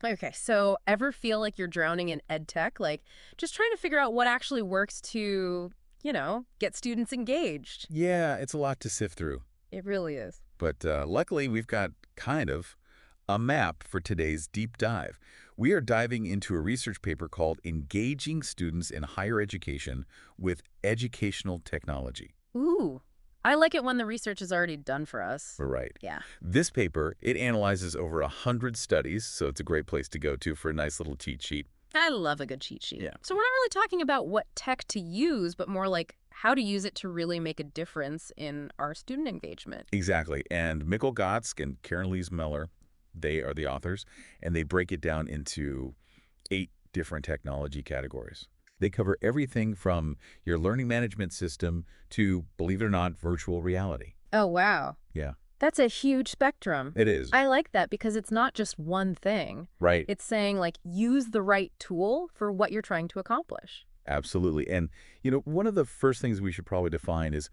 Okay, so ever feel like you're drowning in ed tech? Like, just trying to figure out what actually works to, get students engaged. Yeah, it's a lot to sift through. It really is. But luckily, we've got kind of a map for today's deep dive. We are diving into a research paper called Engaging Students in Higher Education with Educational Technology. Ooh, I like it when the research is already done for us. Right. Yeah. This paper, it analyzes over 100 studies, so it's a great place to go to for a nice little cheat sheet. I love a good cheat sheet. Yeah. So we're not really talking about what tech to use, but more like how to use it to really make a difference in our student engagement. Exactly. And Mikkel Gotsk and Karen Lees Meller, they are the authors, and they break it down into 8 different technology categories. They cover everything from your learning management system to, believe it or not, virtual reality. Oh, wow. Yeah, That's a huge spectrum. it is. I like that because it's not just one thing. Right. It's saying, like, use the right tool for what you're trying to accomplish. Absolutely. And, one of the first things we should probably define is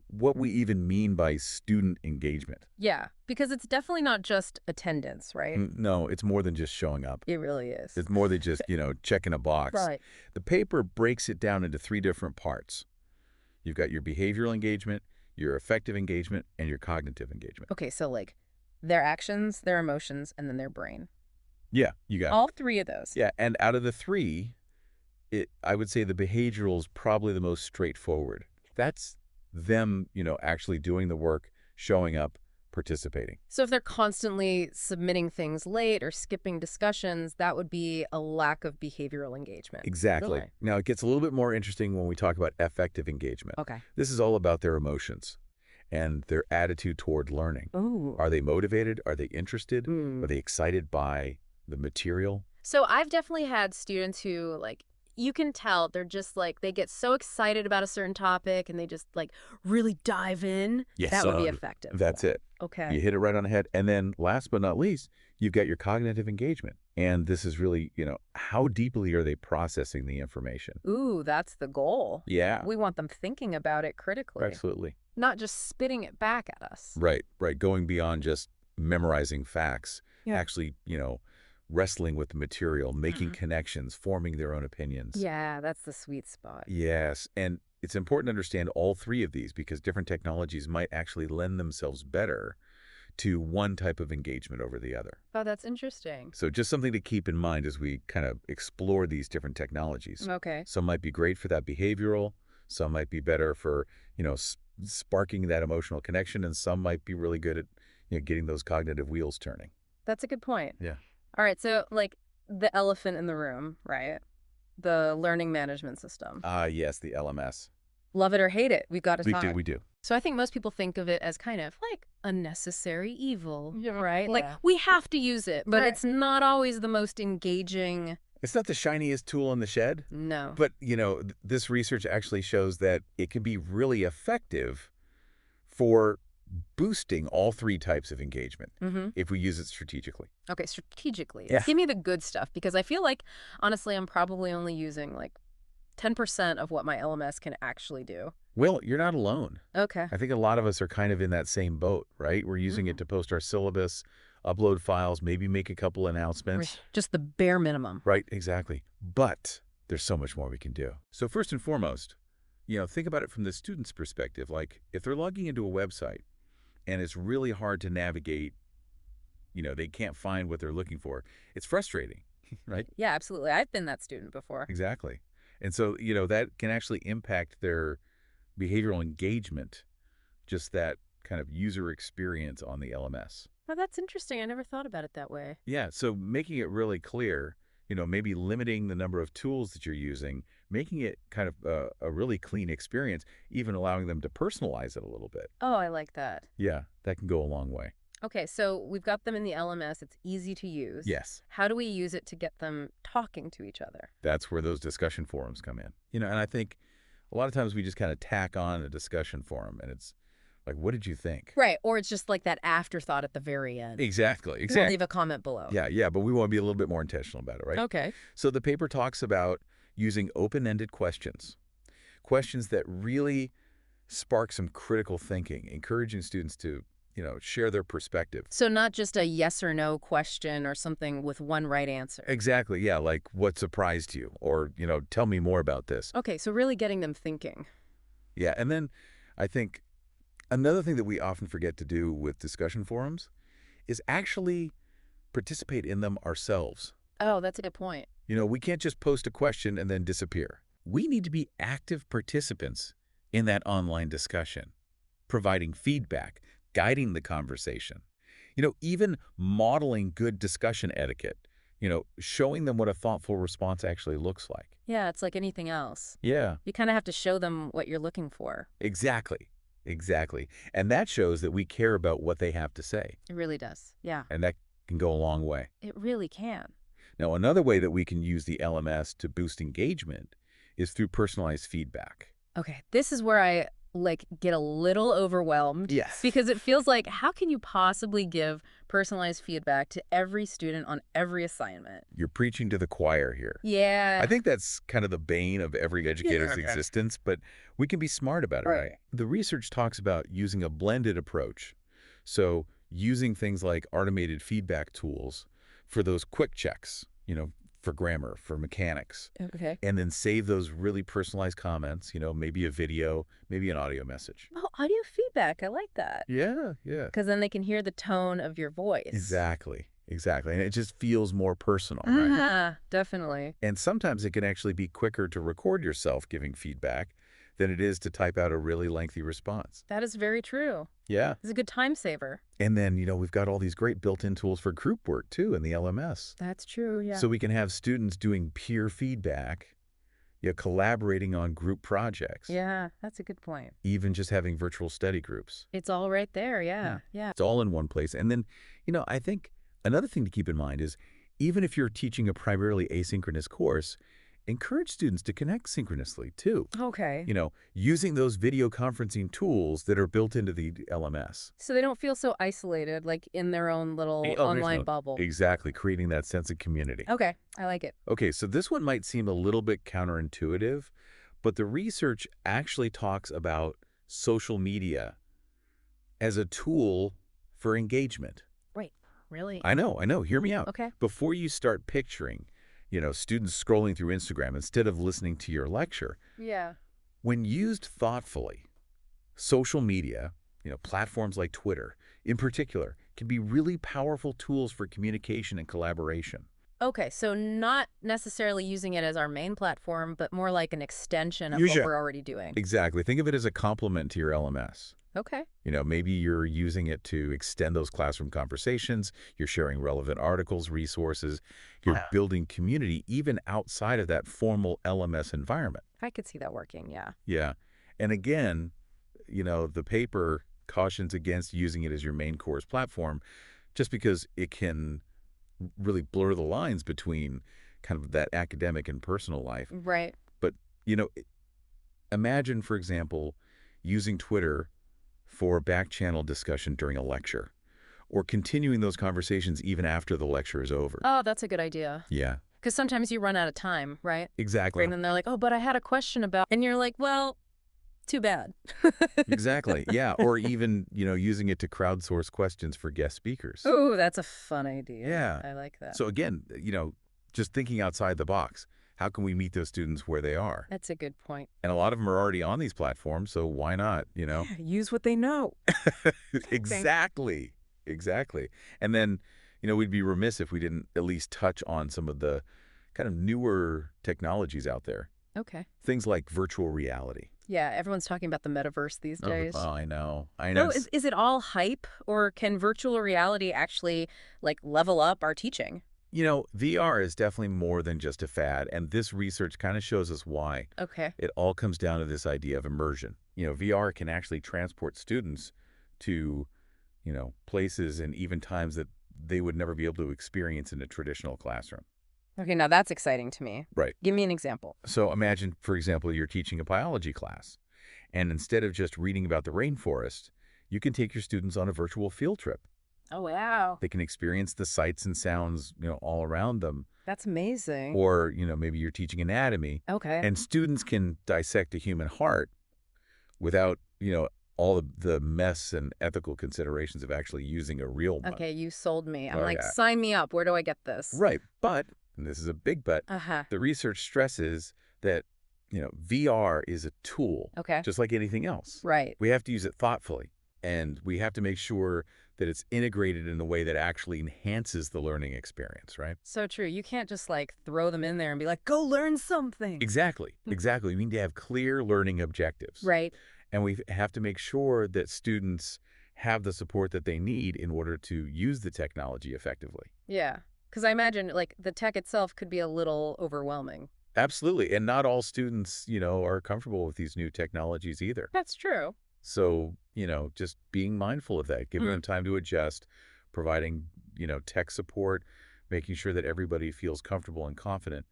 what we even mean by student engagement. Yeah, because it's definitely not just attendance, right? No, it's more than just showing up. It really is. It's more than just, checking a box. Right. The paper breaks it down into 3 different parts. You've got your behavioral engagement, your affective engagement, and your cognitive engagement. Okay, so like their actions, their emotions, and then their brain. Yeah, you got it. All 3 of those. Yeah, and out of the 3, I would say the behavioral is probably the most straightforward. That's them, actually doing the work, showing up, participating. So if they're constantly submitting things late or skipping discussions, that would be a lack of behavioral engagement. Exactly. Really? Now, it gets a little bit more interesting when we talk about affective engagement. Okay. This is all about their emotions and their attitude toward learning. Ooh. Are they motivated? Are they interested? Mm. Are they excited by the material? So I've definitely had students who, like, you can tell they're just like, they get so excited about a certain topic and they just like really dive in. Yes, That would be effective. That's it. Okay. You hit it right on the head. And then last but not least, you've got your cognitive engagement. And this is really, how deeply are they processing the information? Ooh, that's the goal. Yeah, We want them thinking about it critically, absolutely. not just spitting it back at us. Right. Going beyond just memorizing facts, Yeah. actually, wrestling with the material, making connections, forming their own opinions. Yeah, that's the sweet spot. Yes. And it's important to understand all 3 of these because different technologies might actually lend themselves better to one type of engagement over the other. Oh, that's interesting. So just something to keep in mind as we kind of explore these different technologies. Okay. Some might be great for that behavioral, some might be better for, sparking that emotional connection, and some might be really good at, getting those cognitive wheels turning. That's a good point. Yeah. All right, so like the elephant in the room, right? The learning management system. Ah, yes, the LMS. Love it or hate it, we've got to talk. We do. So I think most people think of it as kind of like a necessary evil, Yeah, right? Like yeah. we have to use it, but Right. it's not always the most engaging. It's not the shiniest tool in the shed, No. but, this research actually shows that it can be really effective for boosting all 3 types of engagement Mm-hmm. if we use it strategically. Okay, strategically. Yeah. Give me the good stuff because I feel like, honestly, I'm probably only using like 10% of what my LMS can actually do. Well, you're not alone. Okay. I think a lot of us are kind of in that same boat, right? We're using it to post our syllabus, upload files, maybe make a couple announcements. Just the bare minimum. Right, exactly. But there's so much more we can do. So first and foremost, think about it from the student's perspective. Like if they're logging into a website and it's really hard to navigate, they can't find what they're looking for, it's frustrating, right? Yeah, absolutely. I've been that student before. Exactly. And so, that can actually impact their behavioral engagement, just that kind of user experience on the LMS. Oh, that's interesting. I never thought about it that way. Yeah, so making it really clear, maybe limiting the number of tools that you're using, making it kind of a really clean experience, even allowing them to personalize it a little bit. Oh, I like that. Yeah, that can go a long way. Okay, so we've got them in the LMS. It's easy to use. Yes, How do we use it to get them talking to each other? that's where those discussion forums come in. And I think a lot of times we just kind of tack on a discussion forum, and it's like, what did you think? Right, or it's just like that afterthought at the very end. Exactly, We'll exactly. leave a comment below. Yeah, but we want to be a little bit more intentional about it, right? Okay. So the paper talks about using open-ended questions, questions that really spark some critical thinking, encouraging students to, share their perspective. So not just a yes or no question or something with one right answer. Exactly, yeah, like what surprised you or, tell me more about this. Okay, so really getting them thinking. Yeah, and then I think another thing that we often forget to do with discussion forums is actually participate in them ourselves. Oh, that's a good point. We can't just post a question and then disappear. We need to be active participants in that online discussion, providing feedback, guiding the conversation, even modeling good discussion etiquette, showing them what a thoughtful response actually looks like. Yeah, it's like anything else. Yeah, You kind of have to show them what you're looking for. exactly. Exactly. And that shows that we care about what they have to say. It really does. Yeah, And that can go a long way. it really can. Now, another way that we can use the LMS to boost engagement is through personalized feedback. Okay, this is where I get a little overwhelmed. Yes. Because it feels like, how can you possibly give personalized feedback to every student on every assignment? You're preaching to the choir here. Yeah. I think that's kind of the bane of every educator's okay. existence, but we can be smart about it, right? The research talks about using a blended approach. So using things like automated feedback tools for those quick checks, for grammar, for mechanics, Okay. and then save those really personalized comments, maybe a video, maybe an audio message. Oh, audio feedback. I like that. Yeah, yeah. Because then they can hear the tone of your voice. Exactly, exactly. And it just feels more personal, right? Ah, definitely. And sometimes it can actually be quicker to record yourself giving feedback than it is to type out a really lengthy response. That is very true. Yeah. It's a good time saver. And then, we've got all these great built-in tools for group work, too, in the LMS. That's true, yeah. So we can have students doing peer feedback, collaborating on group projects, Yeah, that's a good point. even just having virtual study groups. It's all right there, yeah. Yeah. It's all in one place. And then, I think another thing to keep in mind is even if you're teaching a primarily asynchronous course, encourage students to connect synchronously, too. Okay. Using those video conferencing tools that are built into the LMS. So they don't feel so isolated, like in their own little online bubble. Exactly, creating that sense of community. Okay, I like it. Okay, so this one might seem a little bit counterintuitive, but the research actually talks about social media as a tool for engagement. Wait, really? I know. Hear me out. Okay. Before you start picturing, students scrolling through Instagram instead of listening to your lecture, Yeah. when used thoughtfully, social media, platforms like Twitter in particular, can be really powerful tools for communication and collaboration. Okay, so not necessarily using it as our main platform, but more like an extension of Use what it. we're already doing. Exactly. Think of it as a complement to your LMS. Okay. Maybe you're using it to extend those classroom conversations, you're sharing relevant articles, resources, you're building community even outside of that formal LMS environment. I could see that working, yeah. Yeah. And again, the paper cautions against using it as your main course platform just because it can really blur the lines between kind of that academic and personal life. Right. But, imagine, for example, using Twitter for back-channel discussion during a lecture, or continuing those conversations even after the lecture is over. Oh, that's a good idea. Yeah, Because sometimes you run out of time, right? exactly. And then they're like, oh, but I had a question about... And you're like, well, too bad. Exactly, yeah. Or even, using it to crowdsource questions for guest speakers. Oh, that's a fun idea. Yeah. I like that. So again, just thinking outside the box, how can we meet those students where they are? That's a good point. And a lot of them are already on these platforms, so why not, Use what they know. Exactly. Exactly. And then, we'd be remiss if we didn't at least touch on some of the kind of newer technologies out there. Okay. Things like virtual reality. Yeah, everyone's talking about the metaverse these days. Oh, I know. So is it all hype, or can virtual reality actually level up our teaching? VR is definitely more than just a fad, and this research kind of shows us why. Okay. It all comes down to this idea of immersion. VR can actually transport students to, places and even times that they would never be able to experience in a traditional classroom. Okay, now that's exciting to me. Right. Give me an example. So imagine, for example, you're teaching a biology class, and instead of just reading about the rainforest, you can take your students on a virtual field trip. Oh, wow. They can experience the sights and sounds, all around them. That's amazing. Or, maybe you're teaching anatomy, Okay. and students can dissect a human heart without, all the mess and ethical considerations of actually using a real one. Okay, you sold me. I'm Oh, like, yeah. sign me up. Where do I get this? Right. But, and this is a big but, Uh-huh. the research stresses that, VR is a tool, Okay. just like anything else. Right. We have to use it thoughtfully, and we have to make sure that it's integrated in a way that actually enhances the learning experience, right? So true. You can't just like throw them in there and be like, go learn something. Exactly. Exactly. We need to have clear learning objectives. Right. And we have to make sure that students have the support that they need in order to use the technology effectively. Yeah. Because I imagine like the tech itself could be a little overwhelming. Absolutely. And not all students, are comfortable with these new technologies either. That's true. So, just being mindful of that, giving them time to adjust, providing, tech support, making sure that everybody feels comfortable and confident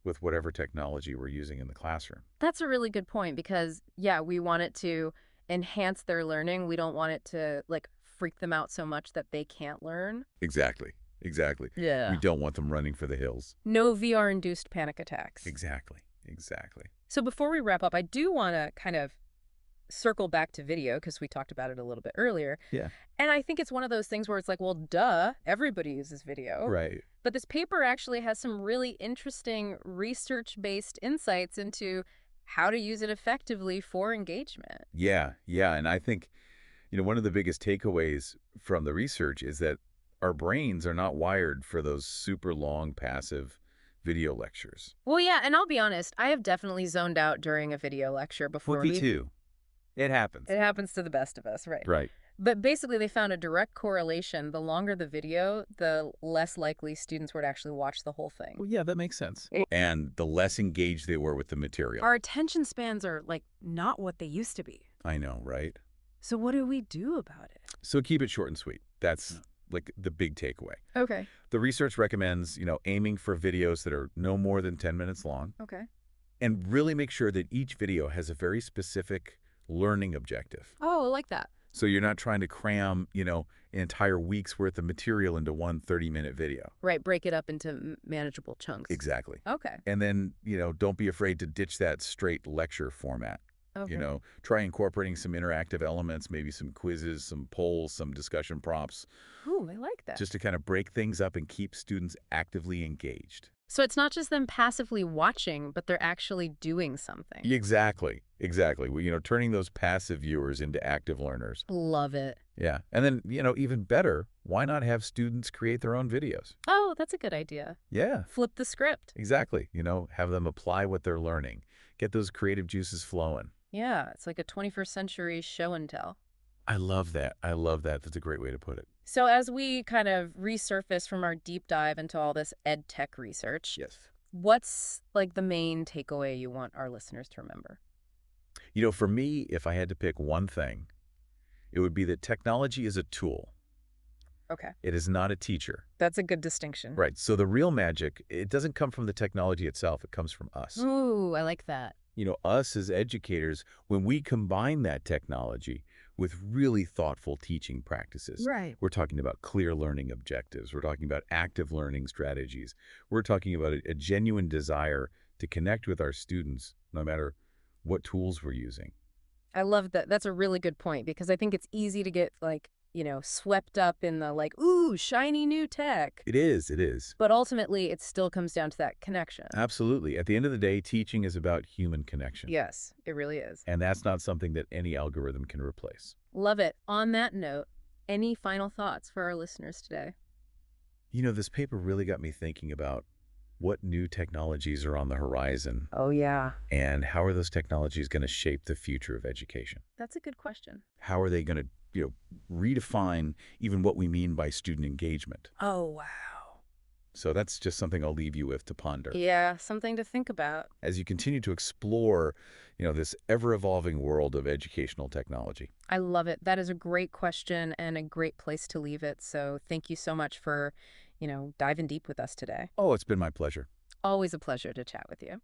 with whatever technology we're using in the classroom. That's a really good point because, yeah, we want it to enhance their learning. We don't want it to like freak them out so much that they can't learn. Exactly. Exactly. Yeah. We don't want them running for the hills. No VR-induced panic attacks. Exactly. Exactly. So before we wrap up, I do want to kind of circle back to video because we talked about it a little bit earlier. Yeah. And I think it's one of those things where it's like, well, duh, everybody uses video. Right. But this paper actually has some really interesting research-based insights into how to use it effectively for engagement. Yeah. Yeah. And I think, one of the biggest takeaways from the research is that our brains are not wired for those super long passive video lectures. Well, yeah, and I'll be honest, I have definitely zoned out during a video lecture before. Me too. It happens. It happens to the best of us, right? Right. But basically, they found a direct correlation. The longer the video, the less likely students would actually watch the whole thing. Well, yeah, that makes sense. And the less engaged they were with the material. Our attention spans are, like, not what they used to be. I know, right? So what do we do about it? So keep it short and sweet. That's like the big takeaway. Okay. The research recommends, aiming for videos that are no more than 10 minutes long. Okay. And really make sure that each video has a very specific learning objective. Oh, I like that. So you're not trying to cram, an entire week's worth of material into one 30-minute video. Right, break it up into manageable chunks. Exactly. Okay. And then, don't be afraid to ditch that straight lecture format. Okay. Try incorporating some interactive elements, maybe some quizzes, some polls, some discussion prompts, Ooh, I like that. just to kind of break things up and keep students actively engaged. So it's not just them passively watching, but they're actually doing something. Exactly. Exactly. Well, turning those passive viewers into active learners. Love it. Yeah. And then, even better, why not have students create their own videos? Oh, that's a good idea. Yeah, Flip the script. exactly. Have them apply what they're learning. Get those creative juices flowing. Yeah, it's like a 21st century show and tell. I love that. I love that. That's a great way to put it. So as we kind of resurface from our deep dive into all this ed tech research, Yes. what's like the main takeaway you want our listeners to remember? For me, if I had to pick one thing, it would be that technology is a tool. Okay. It is not a teacher. That's a good distinction. Right. So the real magic, it doesn't come from the technology itself. It comes from us. Ooh, I like that. Us as educators, when we combine that technology with really thoughtful teaching practices. Right. We're talking about clear learning objectives. We're talking about active learning strategies. We're talking about a genuine desire to connect with our students, no matter what tools we're using. I love that. That's a really good point because I think it's easy to get like, swept up in the like, ooh, shiny new tech. It is. It is. But ultimately, it still comes down to that connection. Absolutely. At the end of the day, teaching is about human connection. Yes, it really is. And that's not something that any algorithm can replace. Love it. On that note, any final thoughts for our listeners today? This paper really got me thinking about what new technologies are on the horizon Oh, yeah. and how are those technologies going to shape the future of education? That's a good question. How are they going to, redefine even what we mean by student engagement? Oh, wow. So that's just something I'll leave you with to ponder. Yeah, something to think about. As you continue to explore, this ever-evolving world of educational technology. I love it. That is a great question and a great place to leave it. So thank you so much for, diving deep with us today. Oh, it's been my pleasure. Always a pleasure to chat with you.